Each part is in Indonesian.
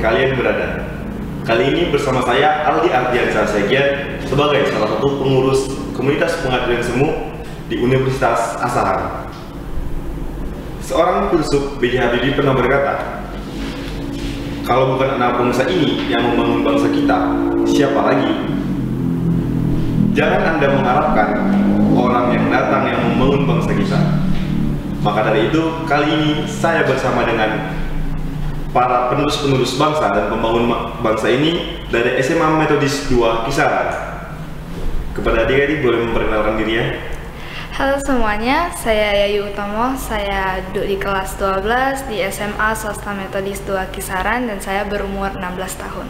kalian berada. Kali ini bersama saya Aldi Ardiansyah Segian sebagai salah satu pengurus komunitas pengadilan semu di Universitas Asahan. Seorang filsuf B.J. Habibie pernah berkata, kalau bukan anak bangsa ini yang membangun bangsa kita, siapa lagi? Jangan Anda mengharapkan orang yang datang yang membangun bangsa kita. Maka dari itu, kali ini saya bersama dengan para penerus-penerus bangsa dan pembangun bangsa ini dari SMA Metodis 2 Kisaran. Kepada adik-adik boleh memperkenalkan dirinya. Halo semuanya, saya Yayu Utomo, saya duduk di kelas 12 di SMA Swasta Metodis 2 Kisaran dan saya berumur 16 tahun.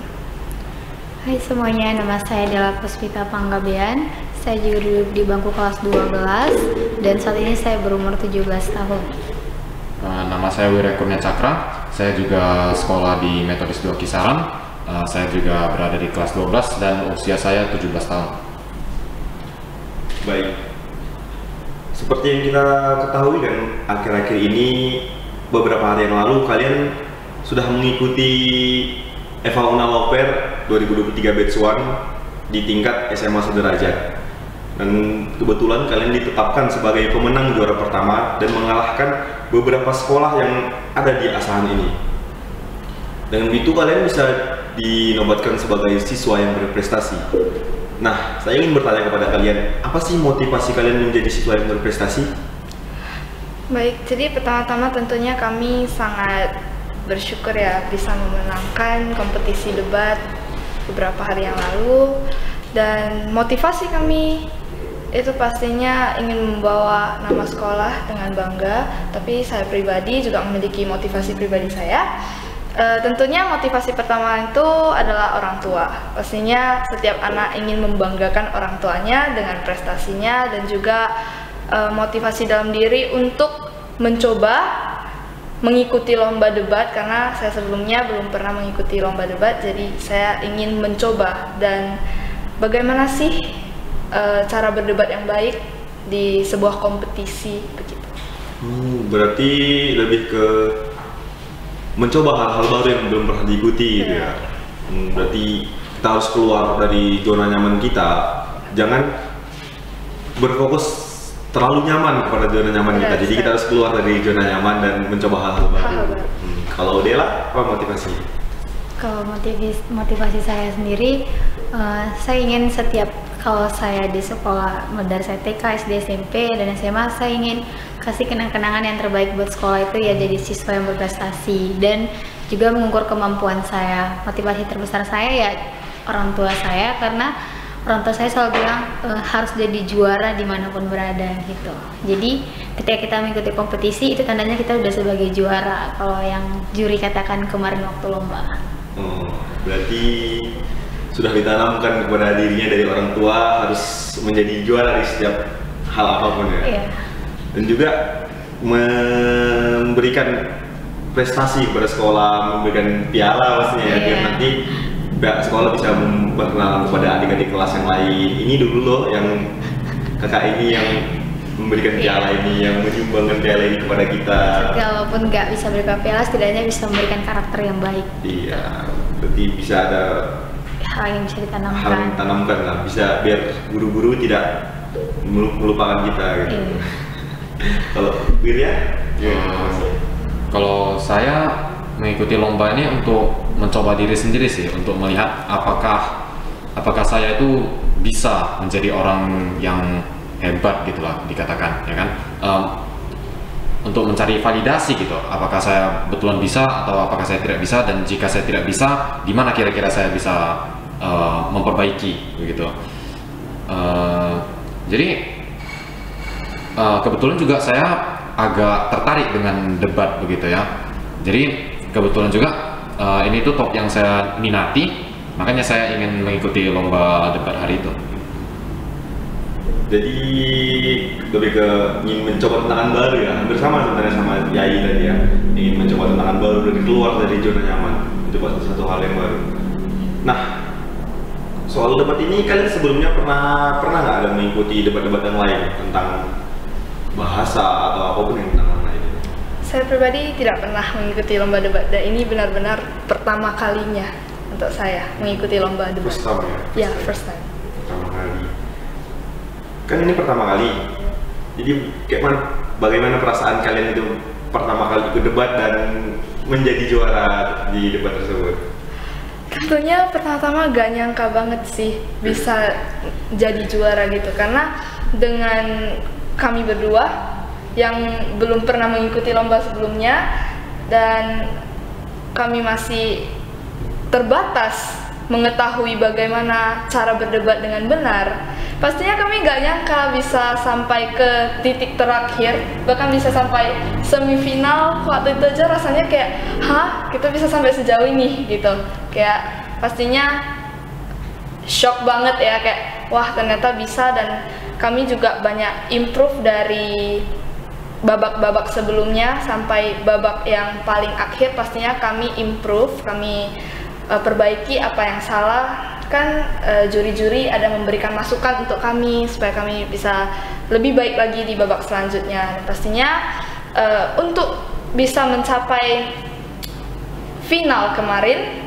Hai semuanya, nama saya Della Puspita Panggabean. Saya juga duduk di bangku kelas 12 dan saat ini saya berumur 17 tahun. Nama saya Wira Kurnia Cakra, saya juga sekolah di Metodis 2 Kisaran. Saya juga berada di kelas 12 dan usia saya 17 tahun. Baik, seperti yang kita ketahui kan, akhir-akhir ini beberapa hari yang lalu kalian sudah mengikuti Eva Una Lauper 2023 Batch 1 di tingkat SMA sederajat. Dan kebetulan kalian ditetapkan sebagai pemenang juara pertama dan mengalahkan beberapa sekolah yang ada di Asahan ini. Dengan itu kalian bisa dinobatkan sebagai siswa yang berprestasi. Nah, saya ingin bertanya kepada kalian, apa sih motivasi kalian menjadi siswa yang berprestasi? Baik, jadi pertama-tama tentunya kami sangat bersyukur ya bisa memenangkan kompetisi debat beberapa hari yang lalu. Dan motivasi kami itu pastinya ingin membawa nama sekolah dengan bangga, tapi saya pribadi juga memiliki motivasi pribadi saya. Tentunya motivasi pertama itu adalah orang tua. Pastinya setiap anak ingin membanggakan orang tuanya dengan prestasinya dan juga motivasi dalam diri untuk mencoba mengikuti lomba debat, karena saya sebelumnya belum pernah mengikuti lomba debat, jadi saya ingin mencoba dan bagaimana sih cara berdebat yang baik di sebuah kompetisi begitu. Berarti lebih ke mencoba hal-hal baru yang belum pernah diikuti gitu ya. Berarti kita harus keluar dari zona nyaman kita. Jangan berfokus terlalu nyaman kepada zona nyaman kita. Jadi kita harus keluar dari zona nyaman dan mencoba hal-hal baru. Kalau Della, apa motivasi? Kalau motivasi saya sendiri, saya ingin kalau saya di sekolah dari saya TK, SD, SMP, dan SMA, saya ingin kasih kenang-kenangan yang terbaik buat sekolah itu ya jadi siswa yang berprestasi dan juga mengukur kemampuan saya. Motivasi terbesar saya ya orang tua saya, karena orang tua saya selalu bilang harus jadi juara dimanapun berada gitu. Jadi ketika kita mengikuti kompetisi itu tandanya kita udah sebagai juara, kalau yang juri katakan kemarin waktu lomba. Berarti sudah ditanamkan kepada dirinya dari orang tua harus menjadi juara di setiap hal apapun ya. Iya. Dan juga memberikan prestasi kepada sekolah, memberikan piala pastinya ya, biar nanti pihak sekolah bisa memperkenalkan kepada adik-adik kelas yang lain. Ini dulu loh yang kakak ini yang memberikan piala ini, yang menyumbangkan piala ini kepada kita. Walaupun nggak bisa memberikan piala, setidaknya bisa memberikan karakter yang baik. Iya, berarti bisa ada hal yang bisa ditanamkan. Hal yang ditanamkan lah, bisa biar guru-guru tidak melupakan kita gitu. Iya. Kalau Wirya? Kalau saya mengikuti lomba ini untuk mencoba diri sendiri sih, untuk melihat apakah saya itu bisa menjadi orang yang hebat gitulah dikatakan, ya kan? Untuk mencari validasi gitu, apakah saya betulan bisa atau apakah saya tidak bisa, dan jika saya tidak bisa, di mana kira-kira saya bisa memperbaiki begitu. Jadi kebetulan juga saya agak tertarik dengan debat begitu ya. Jadi kebetulan juga ini tuh top yang saya minati, makanya saya ingin mengikuti lomba debat hari itu. Jadi lebih ke ingin mencoba tantangan baru ya, hampir sama sebenarnya sama Yai tadi ya, ingin mencoba tantangan baru dan keluar dari zona nyaman, itu pasti satu hal yang baru. Nah, soal debat ini kalian sebelumnya pernah nggak ada mengikuti debat-debat yang lain tentang bahasa atau apapun yang tentang lain? Saya pribadi tidak pernah mengikuti lomba debat dan ini benar-benar pertama kalinya untuk saya mengikuti lomba debat. First time ya? Ya, first time. Pertama kali. Kan ini pertama kali. Jadi bagaimana perasaan kalian itu pertama kali ikut debat dan menjadi juara di debat tersebut? Tentunya pertama-tama gak nyangka banget sih bisa jadi juara gitu, karena dengan kami berdua yang belum pernah mengikuti lomba sebelumnya dan kami masih terbatas mengetahui bagaimana cara berdebat dengan benar. Pastinya kami gak nyangka bisa sampai ke titik terakhir, bahkan bisa sampai semifinal. Waktu itu aja rasanya kayak, hah, kita bisa sampai sejauh ini gitu. Kayak pastinya shock banget ya, kayak wah ternyata bisa. Dan kami juga banyak improve dari babak-babak sebelumnya sampai babak yang paling akhir. Pastinya kami improve, kami perbaiki apa yang salah. Kan juri-juri ada memberikan masukan untuk kami supaya kami bisa lebih baik lagi di babak selanjutnya. Dan pastinya untuk bisa mencapai final kemarin,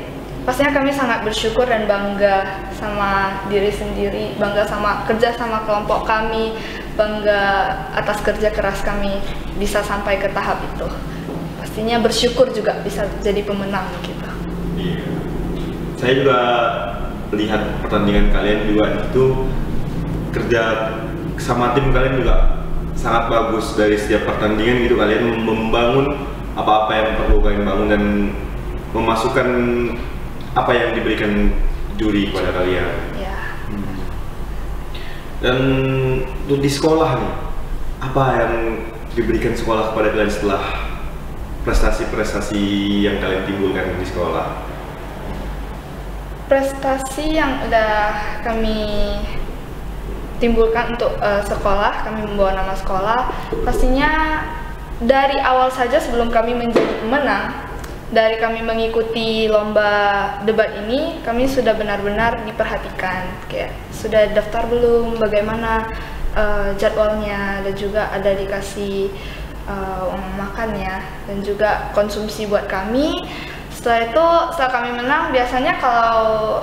pastinya kami sangat bersyukur dan bangga sama diri sendiri, bangga sama kerja sama kelompok kami, bangga atas kerja keras kami bisa sampai ke tahap itu. Pastinya bersyukur juga bisa jadi pemenang gitu. Iya. Saya juga lihat pertandingan kalian juga itu, kerja sama tim kalian juga sangat bagus. Dari setiap pertandingan gitu kalian membangun apa-apa yang perlu kalian bangun dan memasukkan apa yang diberikan juri kepada kalian. Ya. Dan untuk di sekolah nih, apa yang diberikan sekolah kepada kalian setelah prestasi-prestasi yang kalian timbulkan di sekolah? Prestasi yang udah kami timbulkan untuk sekolah, kami membawa nama sekolah, pastinya dari awal saja sebelum kami menjadi pemenang, dari kami mengikuti lomba debat ini, kami sudah benar-benar diperhatikan, kayak sudah daftar belum, bagaimana jadwalnya, dan juga ada dikasih uang makannya, dan juga konsumsi buat kami. Setelah itu, setelah kami menang, biasanya kalau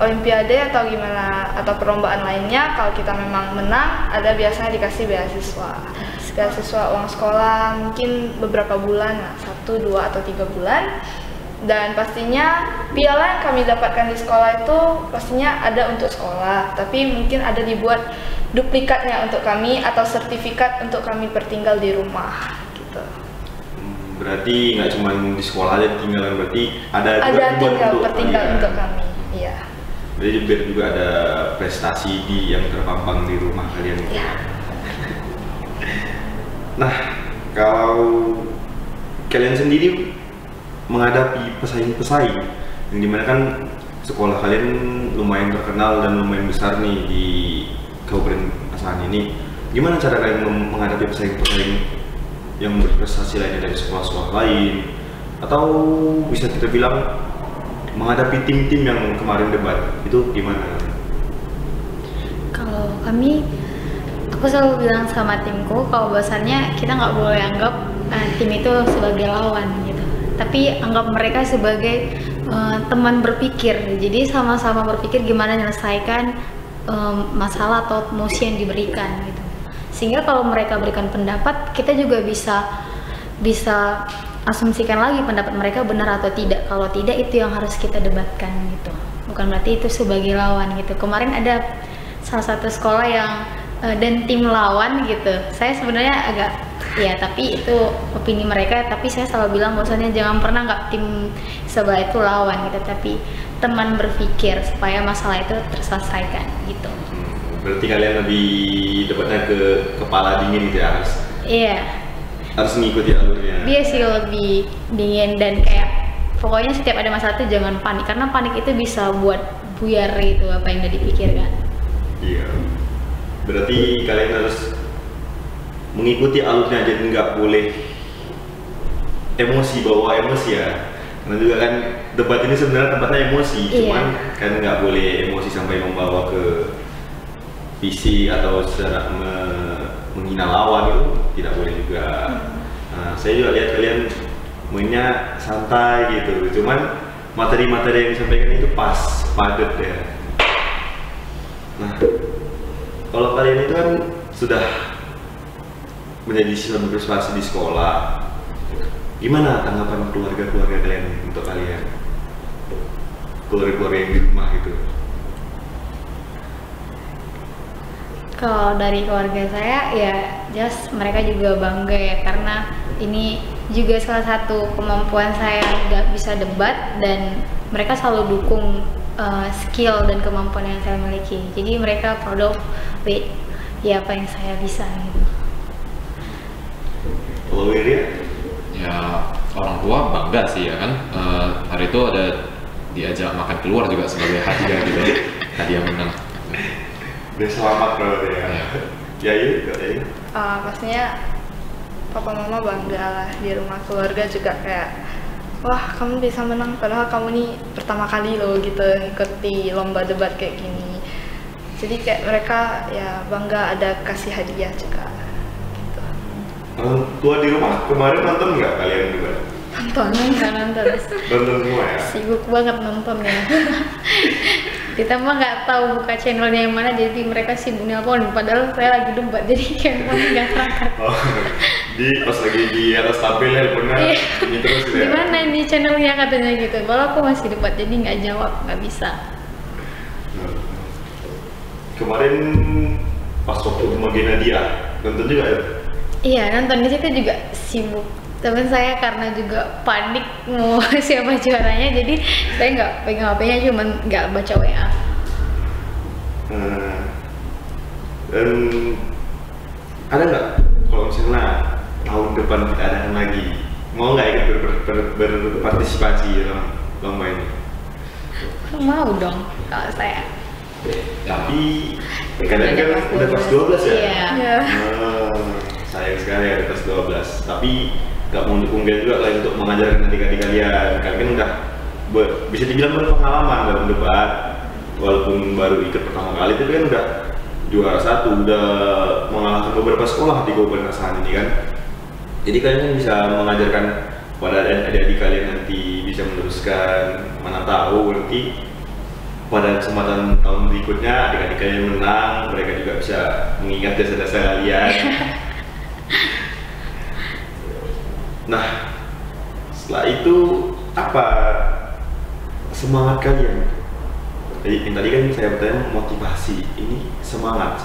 olimpiade atau gimana, atau perlombaan lainnya, kalau kita memang menang, ada biasanya dikasih beasiswa uang sekolah, mungkin beberapa bulan, 1, 2, atau 3 bulan. Dan pastinya piala yang kami dapatkan di sekolah itu pastinya ada untuk sekolah, tapi mungkin ada dibuat duplikatnya untuk kami, atau sertifikat untuk kami pertinggal di rumah gitu. Berarti nggak cuma di sekolah aja tinggalan, berarti ada juga pertinggal untuk kami. Iya. Jadi biar juga ada prestasi yang terpampang di rumah kalian. Iya. Nah, kalau kalian sendiri menghadapi pesaing-pesaing, yang dimana kan sekolah kalian lumayan terkenal dan lumayan besar nih di Kabupaten Asahan ini, gimana cara kalian menghadapi pesaing-pesaing yang berprestasi lainnya dari sekolah-sekolah lain, atau bisa kita bilang menghadapi tim-tim yang kemarin debat, itu gimana? Kalau kami, aku selalu bilang sama timku kalau bahwasannya kita nggak boleh anggap tim itu sebagai lawan gitu, tapi anggap mereka sebagai teman berpikir. Jadi sama-sama berpikir gimana menyelesaikan masalah atau mosi yang diberikan gitu. Sehingga kalau mereka berikan pendapat, kita juga bisa asumsikan lagi pendapat mereka benar atau tidak. Kalau tidak, itu yang harus kita debatkan gitu. Bukan berarti itu sebagai lawan gitu. Kemarin ada salah satu sekolah yang dan tim lawan gitu. Saya sebenarnya agak ya, tapi itu opini mereka. Tapi saya selalu bilang bahwasannya jangan pernah nggak tim sebelah itu lawan gitu, tapi teman berpikir supaya masalah itu terselesaikan gitu. Berarti kalian lebih debatnya ke kepala dingin gitu ya, harus mengikuti alurnya. Dia sih lebih dingin dan kayak pokoknya setiap ada masalah itu jangan panik, karena panik itu bisa buat buyar itu apa yang udah dipikirkan. Iya. Berarti kalian harus mengikuti alurnya, jadi nggak boleh bawa emosi ya. Karena juga kan debat ini sebenarnya tempatnya emosi, cuman kan nggak boleh emosi sampai membawa ke visi atau secara menghina lawan, itu tidak boleh juga. Nah, saya juga lihat kalian mainnya santai gitu, cuman materi-materi yang disampaikan itu pas, padat ya. Nah, kalau kalian itu kan sudah menjadi siswa berprestasi di sekolah, gimana tanggapan keluarga-keluarga kalian untuk kalian? Keluarga-keluarga yang di rumah gitu. Kalau dari keluarga saya ya jelas mereka juga bangga ya, karena ini juga salah satu kemampuan saya nggak bisa debat, dan mereka selalu dukung skill dan kemampuan yang saya miliki. Jadi mereka proud of with ya apa yang saya bisa gitu. Kalau Wirya? Ya orang tua bangga sih ya kan. Hari itu ada diajak makan keluar juga sebagai hadiah gitu, hadiah menang. Udah selamat berarti ya. Ya iya, ya. Pastinya papa mama bangga lah, di rumah keluarga juga kayak, wah kamu bisa menang padahal kamu nih pertama kali loh gitu ikuti lomba debat kayak gini. Jadi kayak mereka ya bangga ada kasih hadiah juga gitu. Orang tua di rumah kemarin nonton nggak kalian debat? Nonton Semua ya? sibuk banget nonton ya. Kita mah nggak tahu buka channelnya yang mana, jadi mereka sibuk nelpon padahal saya lagi debat, jadi handphone nggak terangkat. Oh, di pas lagi di atas tampil handphonenya ini terus gitu ya? Gimana ini channelnya katanya gitu, kalau aku masih debat jadi nggak jawab, nggak bisa. Kemarin pas waktu pembagian hadiah nonton juga ya? Iya, nonton di situ juga sibuk. Temen saya karena juga panik mau siapa juaranya, jadi saya nggak pegang HP-nya, cuman nggak baca WA. Dan ada nggak kalau misalnya tahun depan kita adakan lagi, mau nggak ikut berpartisipasi dalam lomba ini? Mau dong kalau saya. Tapi kalian kan udah kelas 12 ya? Iya. Ya. Sayang sekali ada kelas 12, tapi nggak mau dukung kalian juga kalian untuk mengajarkan adik-adik kalian. Kalian kan udah bisa dibilang berpengalaman dalam debat, walaupun baru ikut pertama kali, tapi kan udah juara 1, udah mengalahkan beberapa sekolah di Kabupaten Asahan ini kan. Jadi kalian kan bisa mengajarkan pada adik-adik kalian nanti, bisa meneruskan, mana tahu nanti pada kesempatan tahun berikutnya adik-adik kalian menang, mereka juga bisa mengingat jasa-jasa kalian. Nah, setelah itu apa semangat kalian? Yang tadi kan saya bertanya motivasi, ini semangat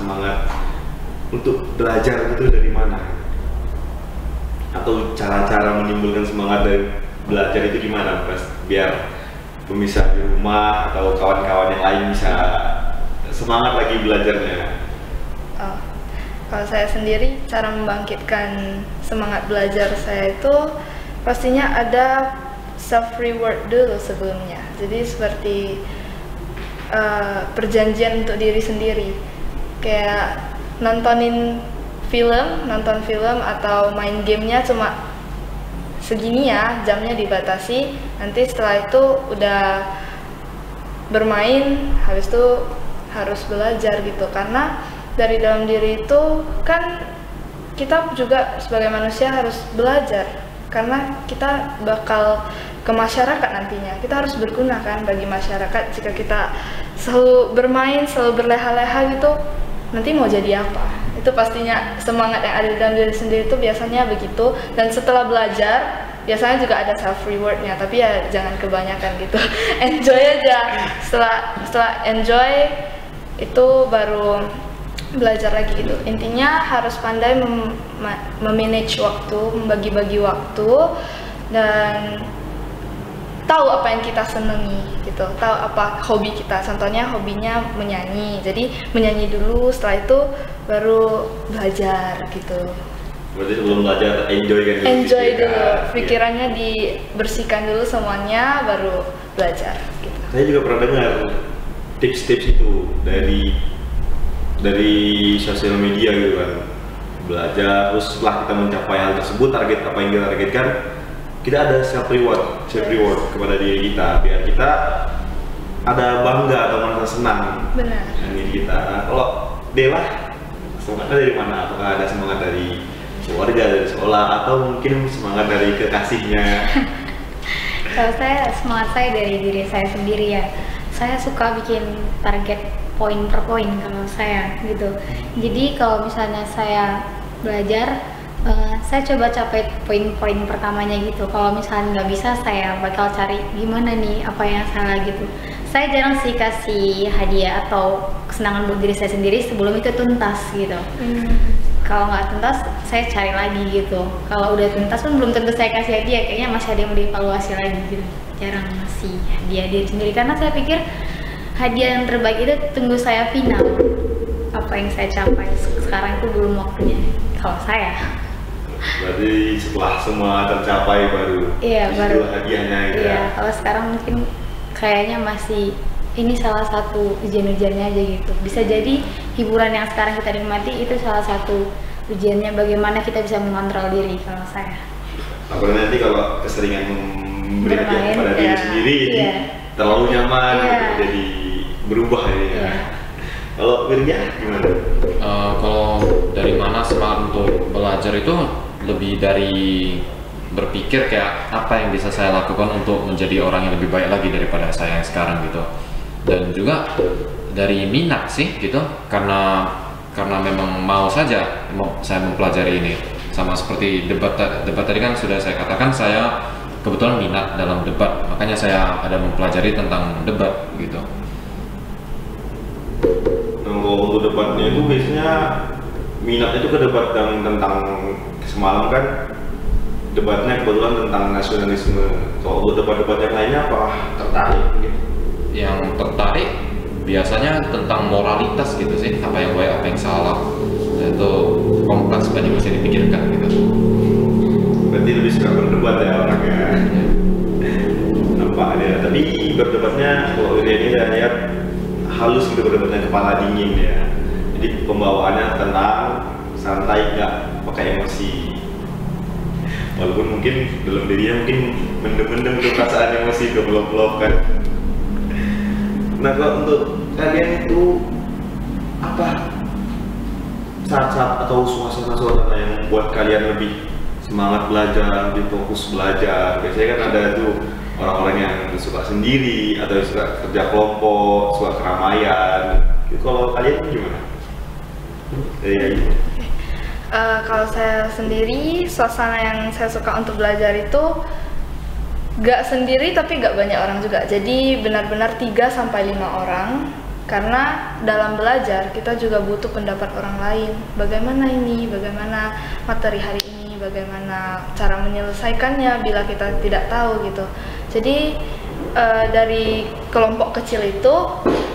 untuk belajar itu dari mana? Atau cara-cara menimbulkan semangat dari belajar itu gimana, Mas? Biar pemirsa di rumah atau kawan-kawan yang lain bisa semangat lagi belajarnya. Kalau saya sendiri, cara membangkitkan semangat belajar saya itu pastinya ada self reward dulu sebelumnya. Jadi seperti perjanjian untuk diri sendiri, kayak nonton film atau main gamenya cuma segini ya, jamnya dibatasi. Nanti setelah itu udah bermain, habis itu harus belajar gitu, karena dari dalam diri itu kan kita juga sebagai manusia harus belajar, karena kita bakal ke masyarakat nantinya, kita harus berguna kan bagi masyarakat. Jika kita selalu bermain, selalu berleha-leha gitu, nanti mau jadi apa? Itu pastinya semangat yang ada di dalam diri sendiri itu biasanya begitu. Dan setelah belajar biasanya juga ada self rewardnya, tapi ya jangan kebanyakan gitu. Enjoy aja, setelah enjoy itu baru belajar lagi gitu. Intinya harus pandai memanage waktu, membagi-bagi waktu, dan tahu apa yang kita senangi gitu, tahu apa hobi kita. Contohnya hobinya menyanyi, jadi menyanyi dulu, setelah itu baru belajar gitu. Berarti sebelum belajar enjoy kan? Enjoy dulu, pikirannya dibersihkan dulu semuanya, baru belajar gitu. Saya juga pernah dengar tips-tips itu dari sosial media gitu kan, belajar. Terus setelah kita mencapai hal tersebut, target apa yang kita targetkan, kita ada self reward kepada diri kita, biar kita ada bangga atau merasa senang Benar. dengan diri kita. Nah, kalau Dela, semangatnya dari mana? Apakah ada semangat dari keluarga, dari sekolah, atau mungkin semangat dari kekasihnya? Kalau saya, semangat saya dari diri saya sendiri ya. Saya suka bikin target poin per poin kalau saya gitu. Jadi kalau misalnya saya belajar, saya coba capai poin-poin pertamanya gitu. Kalau misalnya nggak bisa, saya bakal cari gimana nih, apa yang salah gitu. Saya jarang sih kasih hadiah atau kesenangan buat diri saya sendiri sebelum itu tuntas gitu. Kalau nggak tuntas, saya cari lagi gitu. Kalau udah tuntas pun belum tentu saya kasih hadiah, kayaknya masih ada yang mau dievaluasi lagi gitu. Jarang ngasih hadiah diri sendiri karena saya pikir hadiah yang terbaik itu tunggu saya final. Apa yang saya capai sekarang itu belum waktunya. Kalau saya. Berarti setelah semua tercapai baru Baru hadiahnya gitu ya? Kalau sekarang mungkin kayaknya masih ini salah satu ujian-ujiannya aja gitu. Bisa jadi hiburan yang sekarang kita nikmati itu salah satu ujiannya bagaimana kita bisa mengontrol diri kalau saya. Apalagi nanti kalau keseringan memberi hadiah kepada diri sendiri, jadi terlalu nyaman gitu, jadi berubah ya. Kalau Wirya gimana? Kalau dari mana semangat untuk belajar itu lebih dari berpikir kayak apa yang bisa saya lakukan untuk menjadi orang yang lebih baik lagi daripada saya yang sekarang gitu. Dan juga dari minat sih gitu, karena memang mau saja saya mempelajari ini. Sama seperti debat tadi kan sudah saya katakan, saya kebetulan minat dalam debat, makanya saya ada mempelajari tentang debat gitu. Kalau untuk debatnya itu biasanya minatnya itu ke debat yang tentang semalam kan debatnya kebetulan tentang nasionalisme. Kalau untuk debat-debat yang lainnya apakah tertarik gitu? Yang tertarik biasanya tentang moralitas gitu sih, apa yang baik, apa yang salah, itu kompleks banyak bisa dipikirkan gitu. Berarti lebih suka berdebat ya orangnya. Nampak ada, tapi berdebatnya kalau ini saya lihat halus gitu, berdebatnya kepala dingin ya. Jadi pembawaannya tenang, santai, nggak pakai emosi. Walaupun mungkin dalam dirinya mungkin mendem-mendem tuh perasaan emosi, keblok-blok kan. Nah kalau untuk kalian itu apa saat-saat atau suasana-suasana yang membuat kalian lebih semangat belajar, lebih fokus belajar? Biasanya kan ada tuh orang-orang yang suka sendiri atau suka kerja kelompok, suka keramaian. Kalau kalian gimana? Kalau saya sendiri, suasana yang saya suka untuk belajar itu gak sendiri tapi gak banyak orang juga. Jadi benar-benar 3-5 orang. Karena dalam belajar kita juga butuh pendapat orang lain. Bagaimana ini, bagaimana materi hari ini, bagaimana cara menyelesaikannya bila kita tidak tahu gitu. Jadi dari kelompok kecil itu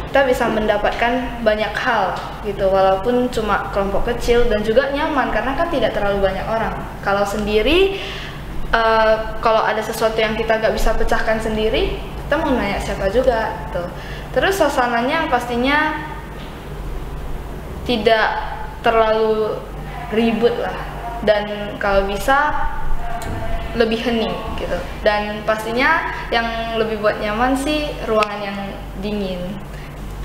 kita bisa mendapatkan banyak hal gitu, walaupun cuma kelompok kecil, dan juga nyaman karena kan tidak terlalu banyak orang. Kalau sendiri, kalau ada sesuatu yang kita nggak bisa pecahkan sendiri, kita mau nanya siapa juga gitu. Terus suasananya pastinya tidak terlalu ribut lah, dan kalau bisa lebih hening gitu. Dan pastinya yang lebih buat nyaman sih ruangan yang dingin.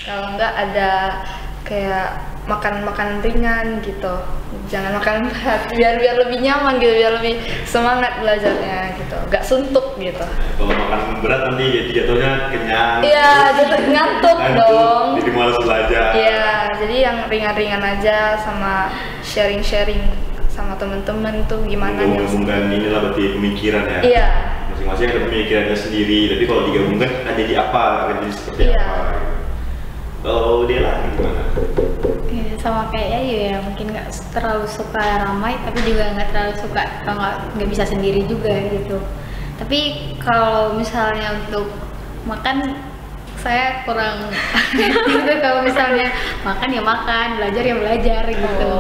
Kalau nggak ada kayak makan ringan gitu, jangan makan berat, biar lebih nyaman gitu, biar lebih semangat belajarnya gitu, nggak suntuk gitu. Kalau makan berat nanti jatuhnya kenyang. Iya, jatuh ngantuk dong. Jadi malas belajar. Iya, jadi yang ringan-ringan aja, sama sharing-sharing sama temen-temen tuh gimana ya. Menggabungkan inilah berarti pemikiran ya. Iya. Masing-masing ada pemikirannya sendiri, tapi kalau digabungkan akan jadi apa? Akan jadi seperti apa? Kalau dia lah gimana? Ya, sama kayak Ayu ya, mungkin nggak terlalu suka ramai, tapi juga nggak terlalu suka kalau nggak bisa sendiri juga gitu. Tapi kalau misalnya untuk makan, saya kurang gitu. Kalau misalnya makan ya makan, belajar ya belajar gitu.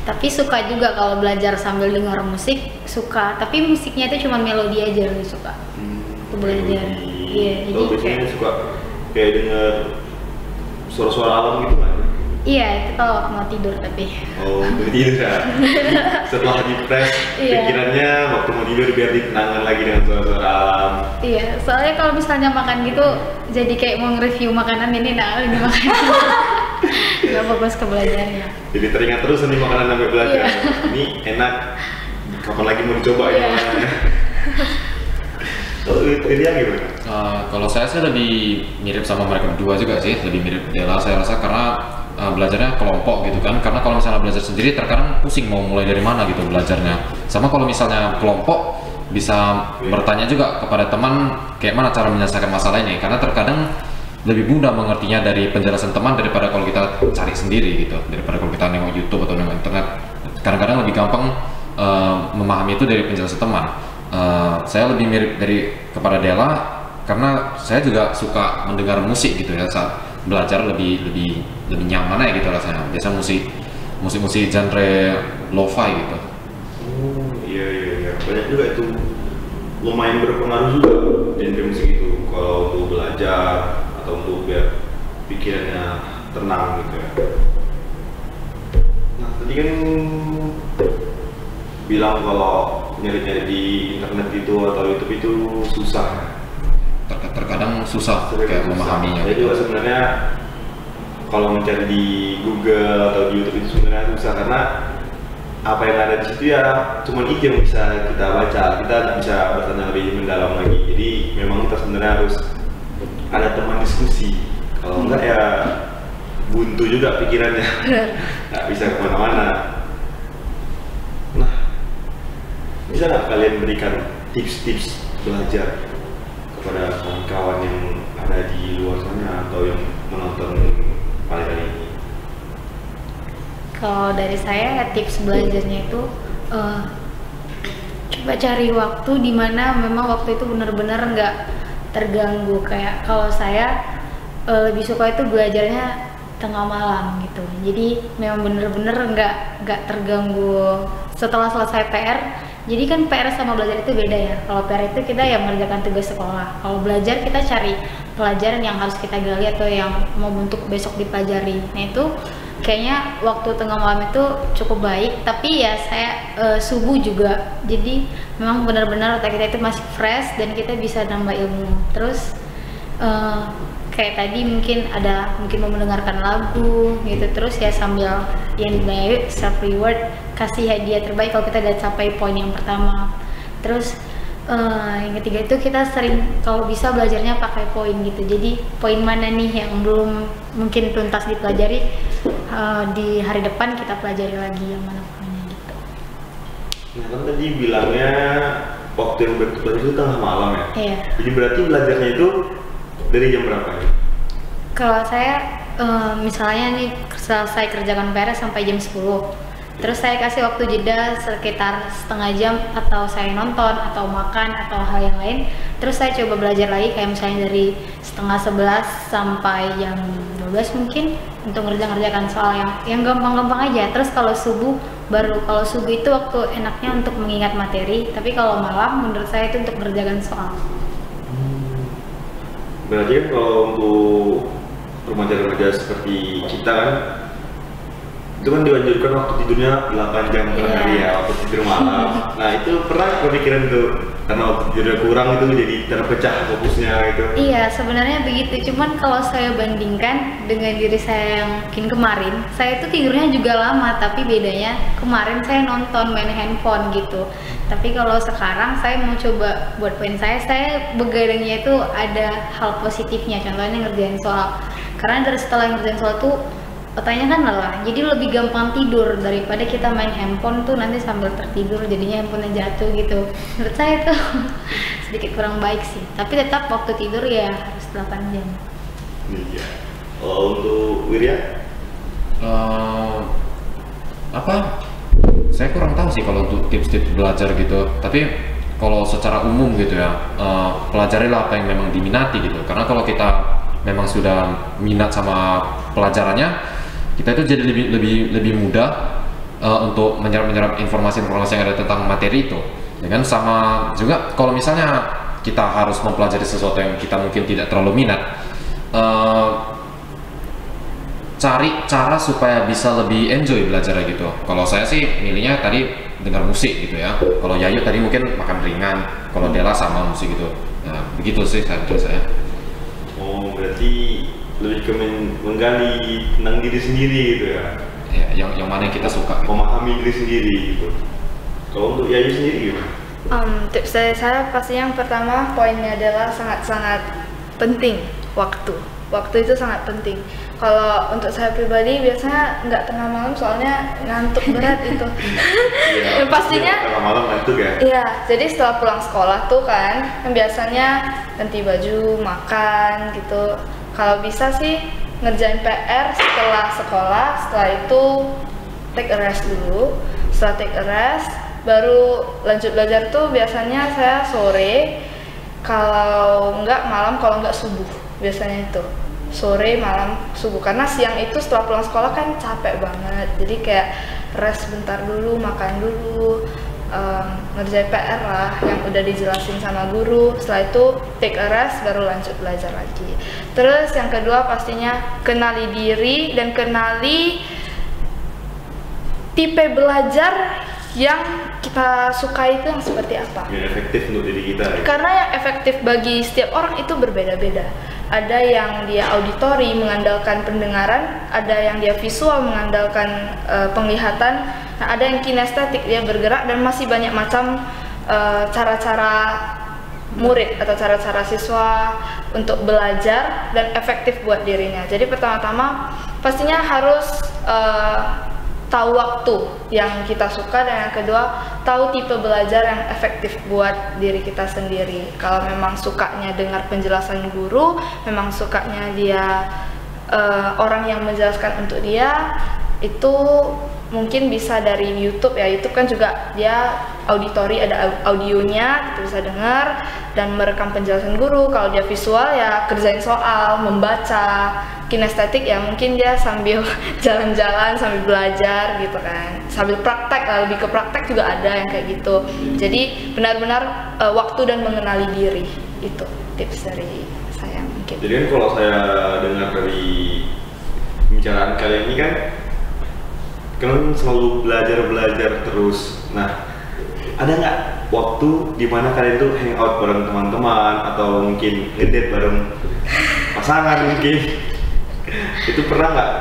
Tapi suka juga kalau belajar sambil dengar musik, suka. Tapi musiknya itu cuma melodi aja lebih suka. Untuk belajar. Iya, jadi biasanya suka kayak denger suara-suara alam gitu kan? Iya, itu kalau waktu mau tidur tapi. Oh, mau tidur ya? Setelah di-press pikirannya waktu mau tidur biar ditenangkan lagi dengan suara-suara alam. Iya, soalnya kalau misalnya makan gitu jadi kayak mau nge-review makanan ini, nah ini makan. nggak fokus ke belajarnya. Jadi teringat terus nih makanan sampai belajar. Iya. Ini enak. Kapan lagi mau dicoba ya Iya. makanannya? Kalau Irian gimana? Kalau saya sih lebih mirip sama mereka berdua juga sih, lebih mirip Dela saya rasa karena belajarnya kelompok gitu kan. Karena kalau misalnya belajar sendiri terkadang pusing mau mulai dari mana gitu belajarnya. Sama kalau misalnya kelompok bisa bertanya juga kepada teman kayak mana cara menyelesaikan masalah ini, karena terkadang lebih mudah mengertinya dari penjelasan teman daripada kalau kita cari sendiri gitu, daripada kalau kita nengok YouTube atau nengok internet. Kadang-kadang lebih gampang memahami itu dari penjelasan teman. Saya lebih mirip kepada Dela karena saya juga suka mendengar musik gitu ya saat belajar, lebih nyaman ya gitu rasanya. Biasa musik genre lo-fi gitu. Oh iya, banyak juga itu, lumayan berpengaruh juga genre musik itu kalau untuk belajar atau untuk biar pikirannya tenang gitu ya. Nah tadi kan bilang kalau nyari-nyari di internet itu atau YouTube itu susah. Terkadang susah kayak memahaminya. Saya juga sebenarnya kalau mencari di Google atau di YouTube itu sebenarnya susah karena apa yang ada di situ ya cuman itu yang bisa kita baca, kita tidak bisa bertanya lebih mendalam lagi. Jadi memang kita sebenarnya harus ada teman diskusi. Kalau enggak ya buntu juga pikirannya, nggak bisa kemana-mana. Nah, bisa nggak kalian berikan tips-tips belajar kepada kawan-kawan yang ada di luar sana atau yang menonton pada kali ini? Kalau dari saya tips belajarnya itu coba cari waktu di mana memang waktu itu benar-benar nggak terganggu. Kayak kalau saya lebih suka itu belajarnya tengah malam gitu. Jadi memang benar-benar nggak terganggu setelah selesai PR. Jadi kan PR sama belajar itu beda ya. Kalau PR itu kita yang mengerjakan tugas sekolah. Kalau belajar kita cari pelajaran yang harus kita gali atau yang mau untuk besok dipelajari. Nah itu kayaknya waktu tengah malam itu cukup baik. Tapi ya saya subuh juga. Jadi memang benar-benar otak kita itu masih fresh dan kita bisa nambah ilmu. Terus kayak tadi mungkin mau mendengarkan lagu gitu, terus ya sambil yang dibayar self reward, kasih hadiah terbaik kalau kita udah capai poin yang pertama. Terus yang ketiga itu kita sering kalau bisa belajarnya pakai poin gitu. Jadi poin mana nih yang belum mungkin tuntas dipelajari, di hari depan kita pelajari lagi yang mana poinnya gitu. Nah kan tadi bilangnya waktu yang belajar itu tengah malam ya? Iya. Jadi berarti belajarnya itu dari jam berapa ya? Kalau saya misalnya nih selesai kerjakan PR sampai jam 10. Terus saya kasih waktu jeda sekitar setengah jam atau saya nonton atau makan atau hal yang lain. Terus saya coba belajar lagi kayak misalnya dari setengah 11 sampai jam 12 mungkin untuk ngerjakan soal yang gampang-gampang aja. Terus kalau subuh itu waktu enaknya untuk mengingat materi, tapi kalau malam menurut saya itu untuk mengerjakan soal. Berarti kan kalau untuk remaja-remaja seperti kita kan, itu kan dianjurkan waktu tidurnya 8 jam per hari ya, waktu tidur malam. Nah itu pernah kepikiran tuh, karena waktu tidurnya kurang itu jadi terpecah fokusnya gitu. Iya sebenarnya begitu, cuman kalau saya bandingkan dengan diri saya yang mungkin kemarin, saya itu tidurnya juga lama, tapi bedanya kemarin saya nonton main handphone gitu. Tapi kalau sekarang saya mau coba buat poin saya begadangnya itu ada hal positifnya, contohnya ngerjain soal. Karena setelah ngerjain soal tuh otaknya kan lelah, jadi lebih gampang tidur daripada kita main handphone tuh nanti sambil tertidur jadinya handphonenya jatuh gitu. Menurut saya itu sedikit kurang baik sih, tapi tetap waktu tidur ya harus 8 jam. Iya. Kalau untuk Wirya? Saya kurang tahu sih kalau untuk tips-tips belajar gitu, tapi kalau secara umum gitu ya, pelajarilah apa yang memang diminati gitu. Karena kalau kita memang sudah minat sama pelajarannya, kita itu jadi lebih mudah untuk menyerap informasi-informasi yang ada tentang materi itu. Dengan sama juga kalau misalnya kita harus mempelajari sesuatu yang kita mungkin tidak terlalu minat, cari cara supaya bisa lebih enjoy belajarnya gitu. Kalau saya sih milihnya tadi dengar musik gitu ya. Kalau Yayu tadi mungkin makan ringan, kalau Dela sama musik gitu. Nah, begitu sih saya. Oh berarti lebih ke menggali tentang diri sendiri gitu ya. Ya, yang mana yang kita suka. Gitu. Memahami diri sendiri gitu. Kalau untuk Yayu sendiri gimana? Tips dari saya pasti yang pertama poinnya adalah sangat-sangat penting waktu. Waktu itu sangat penting. Kalau untuk saya pribadi biasanya nggak tengah malam soalnya ngantuk berat itu. Iya, Pastinya tengah malam ngantuk ya. Iya, jadi setelah pulang sekolah tuh kan biasanya ganti baju, makan gitu. Kalau bisa sih ngerjain PR setelah sekolah, setelah itu take a rest dulu. Setelah take a rest, baru lanjut belajar tuh biasanya saya sore. Kalau enggak malam, kalau enggak subuh biasanya itu. Sore, malam, subuh. Karena siang itu setelah pulang sekolah kan capek banget. Jadi kayak rest bentar dulu, makan dulu. Ngerjain PR lah yang udah dijelasin sama guru. Setelah itu take a rest baru lanjut belajar lagi. Terus yang kedua pastinya kenali diri dan kenali tipe belajar yang kita suka itu yang seperti apa. Yang efektif untuk diri kita ya. Karena yang efektif bagi setiap orang itu berbeda-beda. Ada yang dia auditori mengandalkan pendengaran, ada yang dia visual mengandalkan penglihatan, nah, ada yang kinestetik dia bergerak, dan masih banyak macam cara-cara murid atau cara-cara siswa untuk belajar dan efektif buat dirinya. Jadi pertama-tama pastinya harus tahu waktu yang kita suka, dan yang kedua tahu tipe belajar yang efektif buat diri kita sendiri. Kalau memang sukanya dengar penjelasan guru, memang sukanya dia orang yang menjelaskan untuk dia, itu mungkin bisa dari YouTube ya. YouTube kan juga dia auditori, ada audionya, kita bisa dengar dan merekam penjelasan guru. Kalau dia visual ya kerjain soal, membaca. Kinestetik ya mungkin dia sambil jalan-jalan, sambil belajar gitu kan, sambil praktek, lebih ke praktek juga ada yang kayak gitu. Jadi benar-benar waktu dan mengenali diri, itu tips dari saya mungkin. Jadi kan kalau saya dengar dari pembicaraan kalian ini kan kalian selalu belajar terus. Nah, ada nggak waktu di mana kalian tuh hangout bareng teman-teman atau mungkin ngedate bareng pasangan mungkin? Itu pernah nggak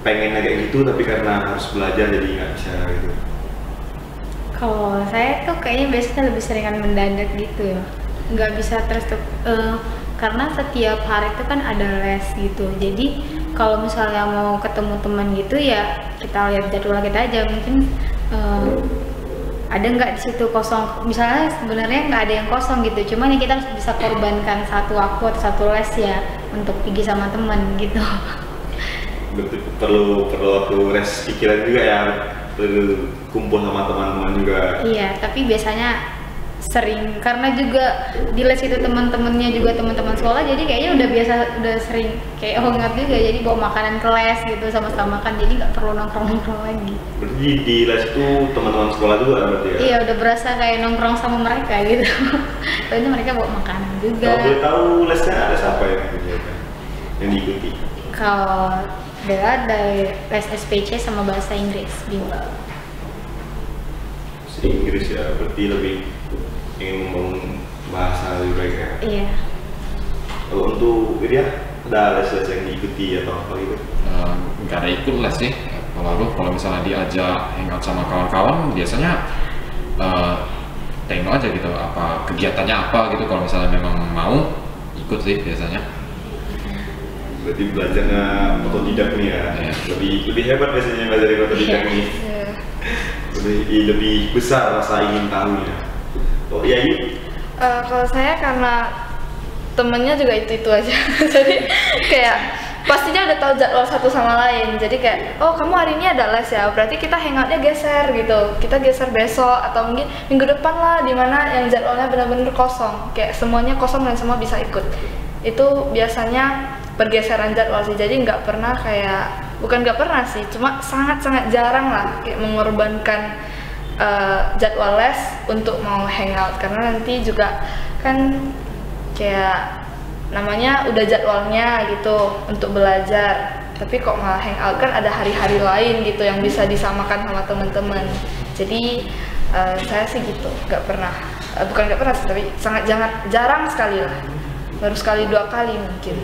pengen kayak gitu tapi karena harus belajar jadi nggak bisa gitu? Kalau saya tuh kayaknya biasanya lebih seringan mendadak gitu ya, nggak bisa karena setiap hari itu kan ada les gitu. Jadi kalau misalnya mau ketemu teman gitu ya kita lihat jadwal kita aja, mungkin ada nggak di situ kosong. Misalnya sebenarnya nggak ada yang kosong gitu, cuman ya kita harus bisa korbankan satu waktu atau satu les ya untuk pergi sama teman gitu. Perlu waktu rest pikiran juga ya, perlu kumpul sama teman-teman juga. Iya, tapi biasanya sering karena juga di les itu teman-temannya juga teman-teman sekolah, jadi kayaknya udah sering kayak hangout juga, jadi bawa makanan ke les gitu sama-sama makan, jadi nggak perlu nongkrong lagi. Berarti di les itu teman-teman sekolah juga berarti ya? Iya, udah berasa kayak nongkrong sama mereka gitu. Soalnya mereka bawa makanan juga. Kalau boleh tahu lesnya les apa yang diikuti? Kalau ada les SPC sama bahasa Inggris bimbel. Bahasa Inggris ya, berarti lebih ingin membangun bahasa lebih baik ya? Iya. Kalau untuk dia ada les-les yang diikuti atau apa gitu? Nggak ada ikut les sih. Kalau misalnya diajak hangout sama kawan-kawan, biasanya tengok aja gitu apa kegiatannya apa gitu. Kalau misalnya memang mau ikut sih biasanya. Berarti belajarnya otodidak nih ya? Iya. Lebih hebat biasanya belajar dari otodidak nih. Lebih besar rasa ingin tahunya. Oh iya Yu? Kalau saya karena temennya juga itu aja. Jadi kayak pastinya udah tahu jadwal satu sama lain. Jadi kayak, oh kamu hari ini ada les ya, berarti kita hangoutnya geser gitu. Kita geser besok atau mungkin minggu depan lah, dimana yang jadwalnya benar-benar kosong. Kayak semuanya kosong dan semua bisa ikut. Itu biasanya pergeseran jadwal sih. Jadi nggak pernah kayak, bukan nggak pernah sih, cuma sangat-sangat jarang lah kayak mengorbankan jadwal les untuk mau hangout, karena nanti juga kan kayak namanya udah jadwalnya gitu untuk belajar, tapi kok malah hangout, kan ada hari-hari lain gitu yang bisa disamakan sama teman-teman. Jadi saya sih gitu, nggak pernah, bukan nggak pernah sih, tapi sangat jarang sekali lah, baru sekali 2 kali mungkin.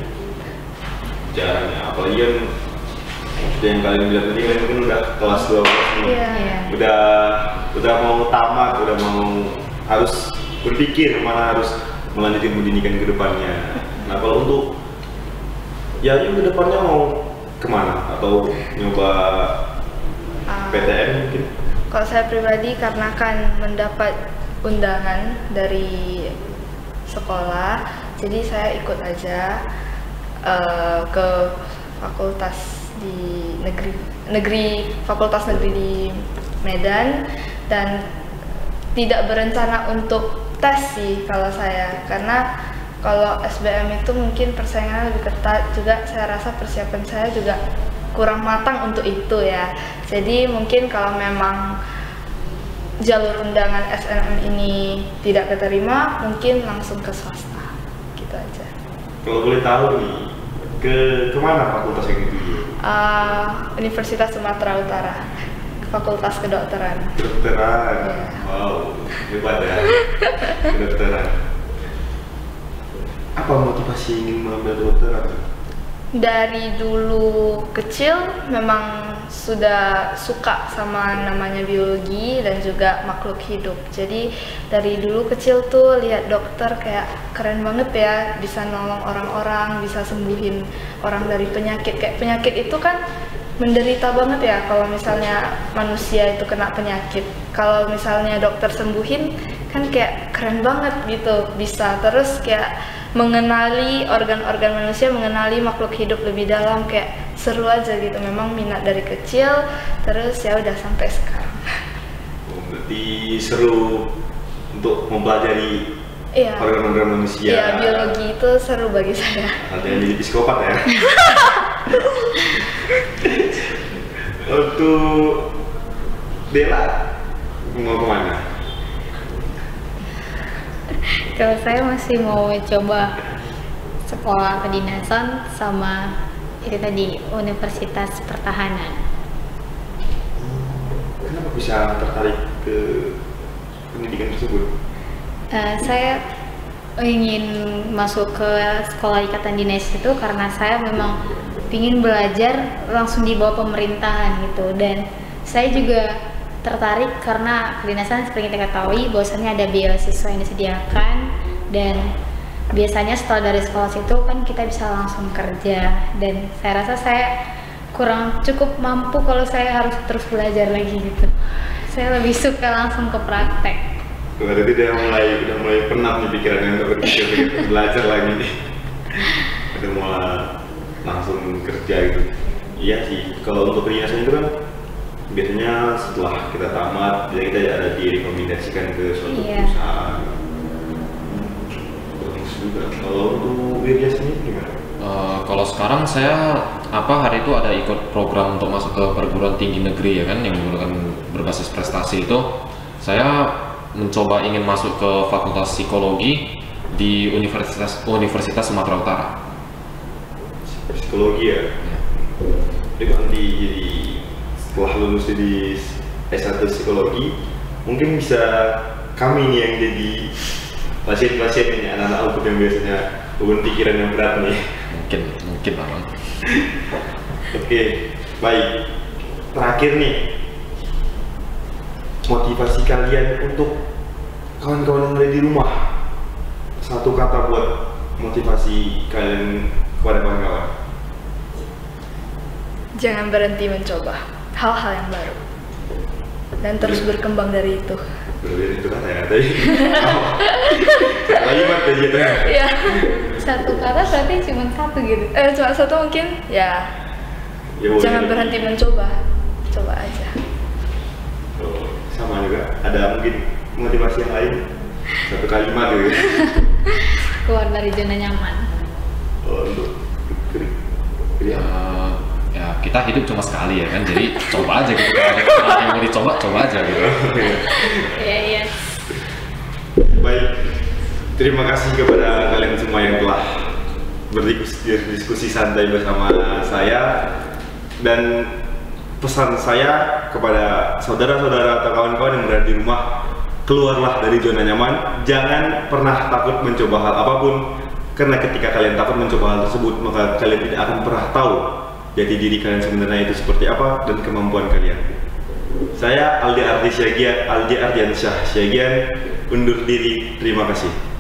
jarang ya, apalagi kan seperti yang kalian bilang tadi kan mungkin udah kelas 12 nih. Iya. Udah mau tamat, udah mau harus berpikir mana harus melanjutkan pendidikan ke depannya. Nah kalau untuk ya ke depannya mau kemana atau nyoba PTN mungkin? Kalau saya pribadi karena kan mendapat undangan dari sekolah, jadi saya ikut aja ke fakultas di fakultas negeri di Medan, dan tidak berencana untuk tes sih kalau saya, karena kalau SBM itu mungkin persaingannya lebih ketat juga. Saya rasa persiapan saya juga kurang matang untuk itu ya. Jadi mungkin kalau memang jalur undangan SNM ini tidak keterima, mungkin langsung ke swasta, gitu aja. Kalau boleh tahu nih, kemana fakultas yang dituju? Universitas Sumatera Utara, Fakultas Kedokteran. Kedokteran, Iya. wow, hebat ya. Kedokteran. Apa motivasi ingin mengambil kedokteran? Dari dulu kecil memang sudah suka sama namanya biologi dan juga makhluk hidup. Jadi dari dulu kecil tuh lihat dokter kayak keren banget ya, bisa nolong orang-orang, bisa sembuhin orang dari penyakit. Kayak penyakit itu kan menderita banget ya kalau misalnya manusia itu kena penyakit. Kalau misalnya dokter sembuhin kan kayak keren banget gitu, bisa terus kayak mengenali organ-organ manusia, mengenali makhluk hidup lebih dalam, kayak seru aja gitu. Memang minat dari kecil, terus ya udah sampai sekarang. Oh, berarti seru untuk mempelajari Iya. organ-organ manusia. Iya, biologi itu seru bagi saya. Artinya jadi psikopat ya. Untuk Dela mau kemana? Kalau saya masih mau coba sekolah kedinasan sama itu tadi Universitas Pertahanan. Kenapa bisa tertarik ke pendidikan tersebut? Saya ingin masuk ke sekolah ikatan dinas itu karena saya memang ingin belajar langsung di bawah pemerintahan gitu, dan saya juga tertarik karena kedinasan seperti kita ketahui bahwasannya ada beasiswa yang disediakan, dan biasanya setelah dari sekolah situ kan kita bisa langsung kerja, dan saya rasa saya kurang cukup mampu kalau saya harus terus belajar lagi gitu. Saya lebih suka langsung ke praktek. Berarti udah mulai penat nih pikirannya untuk berpikir belajar lagi nih. Udah mulai langsung kerja gitu. Iya sih, kalau untuk kedinasan itu kan biasanya setelah kita tamat, jadi kita ada direkomendasikan ke suatu perusahaan. Bagus juga. Kalau untuk Wirya sendiri gimana? Kalau sekarang saya hari itu ada ikut program untuk masuk ke perguruan tinggi negeri ya kan, yang menggunakan berbasis prestasi itu. Saya mencoba ingin masuk ke Fakultas Psikologi di Universitas Sumatera Utara. Psikologi ya? Jadi nanti jadi setelah lulus di S1 Psikologi, mungkin bisa kami nih yang jadi pasien-pasien ini, anak-anak yang biasanya beban pikiran yang berat nih. Mungkin Bang. Oke, baik. Terakhir nih, motivasi kalian untuk kawan-kawan yang ada di rumah. Satu kata buat motivasi kalian kepada kawan-kawan. Jangan berhenti mencoba hal-hal yang baru dan terus berkembang dari itu. Berbeda itu kata ya tadi. Kalimat aja gitu ya. Iya. Satu kata berarti cuma satu gitu. Cuma satu mungkin ya. Jangan berhenti mencoba, coba aja. Oh, sama juga. Ada mungkin motivasi yang lain? Satu kalimat gitu. Keluar dari zona nyaman. Oh, untuk ya kita hidup cuma sekali ya kan, jadi coba aja gitu. Kalau yang mau dicoba, coba aja gitu. Iya. Baik, terima kasih kepada kalian semua yang telah berdiskusi santai bersama saya, dan pesan saya kepada saudara-saudara atau kawan-kawan yang berada di rumah, keluarlah dari zona nyaman, jangan pernah takut mencoba hal apapun, Karena ketika kalian takut mencoba hal tersebut, maka kalian tidak akan pernah tahu jati diri kalian sebenarnya itu seperti apa dan kemampuan kalian. Saya Aldi Ardiansyah Syagian undur diri. Terima kasih.